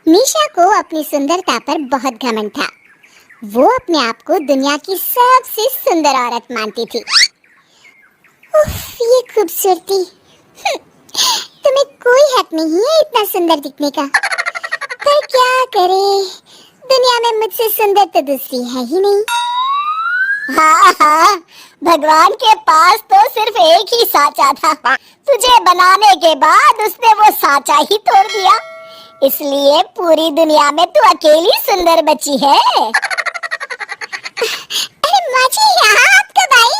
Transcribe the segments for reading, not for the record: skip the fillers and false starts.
निशा को अपनी सुंदरता पर बहुत घमंड था। वो अपने आप को दुनिया की सबसे सुंदर औरत मानती थी। उफ, ये खूबसूरती। तुम्हें कोई हक नहीं है इतना सुंदर दिखने का। पर क्या करे, दुनिया में मुझसे सुंदर तो दूसरी है ही नहीं। हाँ हाँ, भगवान के पास तो सिर्फ एक ही साचा था। तुझे बनाने के बाद उसने वो साचा ही तोड़ दिया, इसलिए पूरी दुनिया में तू अकेली सुंदर बची है। अरे माँ जी, यहाँ आप कब आई?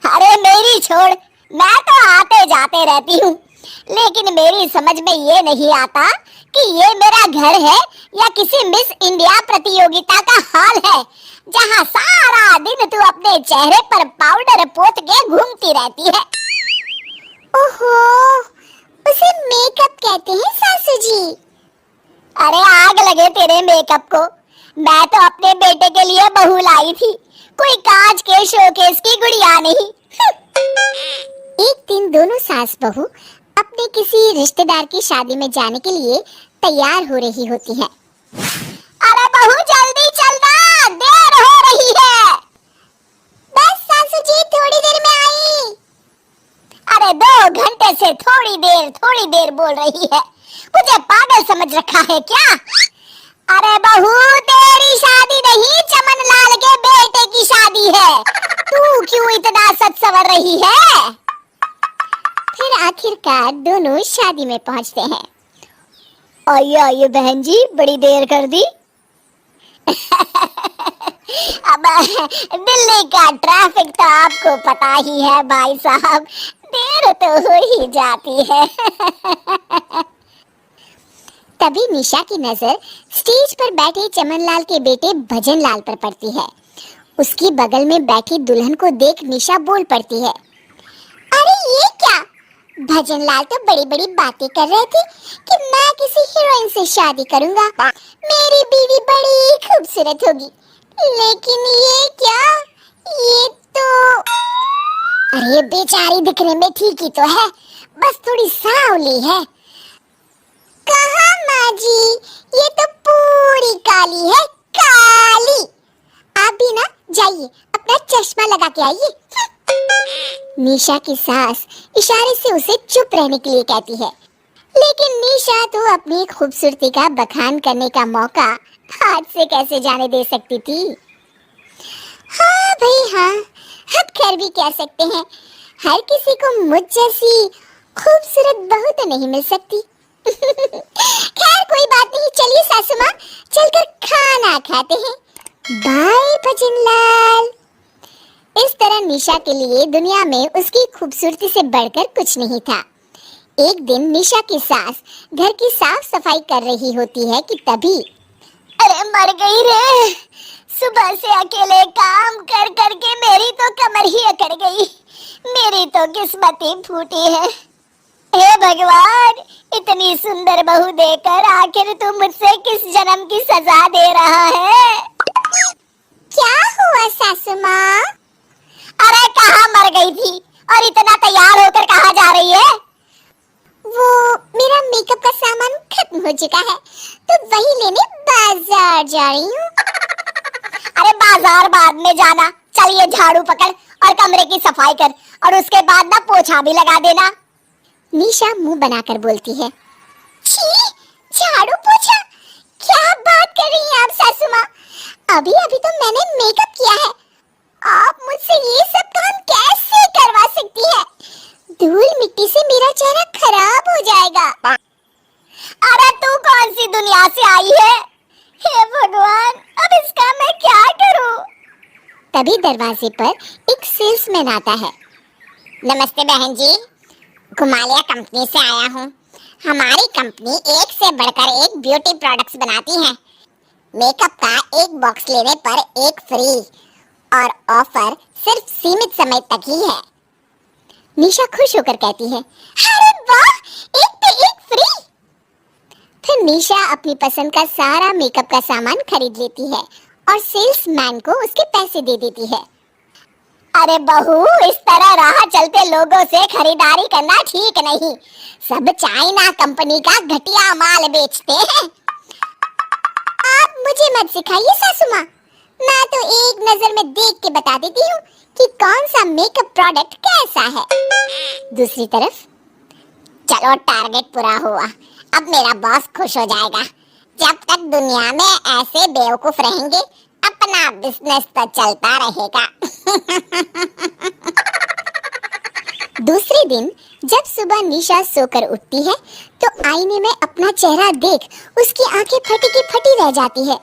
अरे मेरी छोड़, मैं तो आते जाते रहती हूँ, लेकिन मेरी समझ में ये नहीं आता कि ये मेरा घर है या किसी मिस इंडिया प्रतियोगिता का हॉल है, जहाँ सारा दिन तू अपने चेहरे पर पाउडर पोत के घूमती रहती है। ओहो, उसे मेकअप कहते हैं सासू जी। अरे आग लगे तेरे मेकअप को। मैं तो अपने बेटे के लिए बहू लाई थी, कोई कांच के शोकेस की गुड़िया नहीं। एक दिन दोनों सास बहू अपने किसी रिश्तेदार की शादी में जाने के लिए तैयार हो रही होती है। अरे बहू जल्दी चलना, देर हो रही है। बस सासू जी, थोड़ी देर में आई। अरे 2 घंटे से थोड़ी देर बोल रही है, मुझे पागल समझ रखा है क्या? अरे बहू, तेरी शादी नहीं, चमन लाल के बेटे की शादी है। तू क्यों इतना सच सवर रही है? फिर आखिरकार दोनों शादी में पहुंचते हैं। आइए आइए बहन जी, बड़ी देर कर दी। अब दिल्ली का ट्रैफिक तो आपको पता ही है भाई साहब, देर तो हो ही जाती है। तभी निशा की नजर स्टेज पर बैठे चमनलाल के बेटे भजनलाल पर पड़ती है। उसकी बगल में बैठी दुल्हन को देख निशा बोल पड़ती है, अरे ये क्या? भजनलाल तो बड़ी बड़ी बातें कर रहे थे कि मैं किसी हीरोइन से शादी करूंगा, मेरी बीवी बड़ी खूबसूरत होगी। लेकिन ये क्या? ये तो, अरे बेचारी दिखने में ठीक ही तो है, बस थोड़ी सांवली है। कहाँ माँ जी, ये तो पूरी काली है, काली। आप भी ना जाइए, अपना चश्मा लगा के आइए। निशा की सास इशारे से उसे चुप रहने के लिए कहती है, लेकिन निशा तो अपनी खूबसूरती का बखान करने का मौका हाथ से कैसे जाने दे सकती थी। हाँ भाई हाँ, अब खैर भी कह सकते हैं, हर किसी को मुझ जैसी खूबसूरत बहू तो नहीं मिल सकती। खैर कोई बात नहीं, चलिए सासू माँ, चलकर खाना खाते हैं। बाय भजनलाल। इस तरह निशा के लिए दुनिया में उसकी खूबसूरती से बढ़कर कुछ नहीं था। एक दिन निशा की सास घर की साफ सफाई कर रही होती है कि तभी, अरे मर गई रे, सुबह से अकेले काम कर कर के मेरी तो कमर ही अकड़ गई, मेरी तो किस्मत ही फूटी है। हे भगवान, इतनी सुंदर बहू देकर आखिर तू मुझसे किस जन्म की सजा दे रहा है? क्या हुआ सासू माँ? अरे कहाँ मर गई थी और इतना तैयार होकर कहाँ जा रही है? वो मेरा मेकअप का सामान खत्म हो चुका है, तो वही लेने बाजार जा रही हूँ। अरे बाजार बाद में जाना, चल ये झाड़ू पकड़ और कमरे की सफाई कर, और उसके बाद ना पोछा भी लगा देना। निशा मुंह बनाकर बोलती है, छी, झाड़ू पोछा? क्या बात कर रही हैं आप सासू माँ? अभी अभी तो मैंने मेकअप किया है, आप मुझसे ये सब काम कैसे करवा सकती है? धूल मिट्टी से मेरा चेहरा खराब हो जाएगा। अरे तू कौन सी दुनिया से आई है? हे भगवान, अब इसका मैं क्या करूं? तभी दरवाजे पर एक सेल्समैन आता है। नमस्ते बहन जी, घुमालिया कंपनी से आया हूँ। हमारी कंपनी एक से बढ़कर एक ब्यूटी प्रोडक्ट्स बनाती है। मेकअप का एक बॉक्स लेने पर एक फ्री, और ऑफर सिर्फ सीमित समय तक ही है। निशा खुश होकर कहती है, अरे वाह, एक पे एक फ्री। फिर निशा अपनी पसंद का सारा मेकअप का सामान खरीद लेती है और सेल्समैन को उसके पैसे दे देती है। अरे बहू, इस तरह राह चलते लोगों से खरीदारी करना ठीक नहीं। सब चाइना कंपनी का घटिया माल बेचते हैं। मुझे मत सिखाइए सासू माँ, मैं तो एक नजर में देख के बता देती हूँ कि कौन सा मेकअप प्रोडक्ट कैसा है। दूसरी तरफ, चलो टारगेट पूरा हुआ, अब मेरा बॉस खुश हो जाएगा। जब तक दुनिया में ऐसे बेवकूफ रहेंगे, अपना बिजनेस तो चलता रहेगा। दूसरे दिन जब सुबह निशा सोकर उठती है तो आईने में अपना चेहरा देख उसकी आंखें फटी की फटी रह जाती है।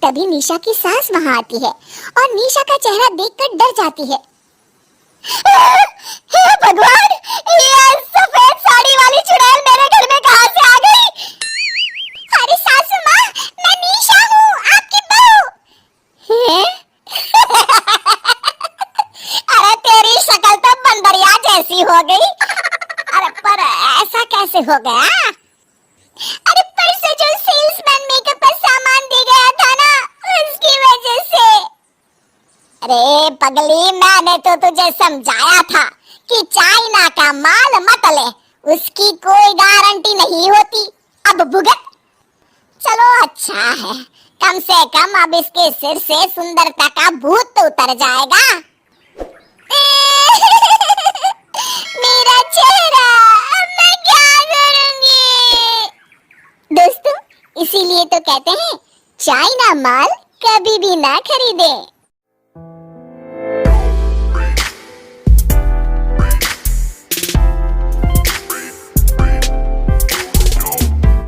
तभी निशा की सास वहां आती है और निशा का चेहरा देखकर डर जाती है। हे भगवान, ये सफेद साड़ी वाली चुड़ैल मेरे घर में कहां से आ गई? अरे सासू माँ, मैं निशा हूँ, आपकी बहू। हैं? अरे तेरी शक्ल तो बंदरिया जैसी हो गई। अरे पर ऐसा कैसे हो गया? अरे परसों जो सेल्समैन मेकअप का सामान दे गया था ना, उसकी वजह से। अरे पगली, मैंने तो तुझे समझाया था कि चाइना का माल मत ले, उसकी कोई गारंटी नहीं होती। अब भुगत। चलो अच्छा है, कम से कम अब इसके सिर से सुंदरता का भूत तो उतर जाएगा। मेरा चेहरा, अब मैं क्या करूंगी? दोस्तों, इसीलिए तो कहते हैं चाइना माल कभी भी ना खरीदें।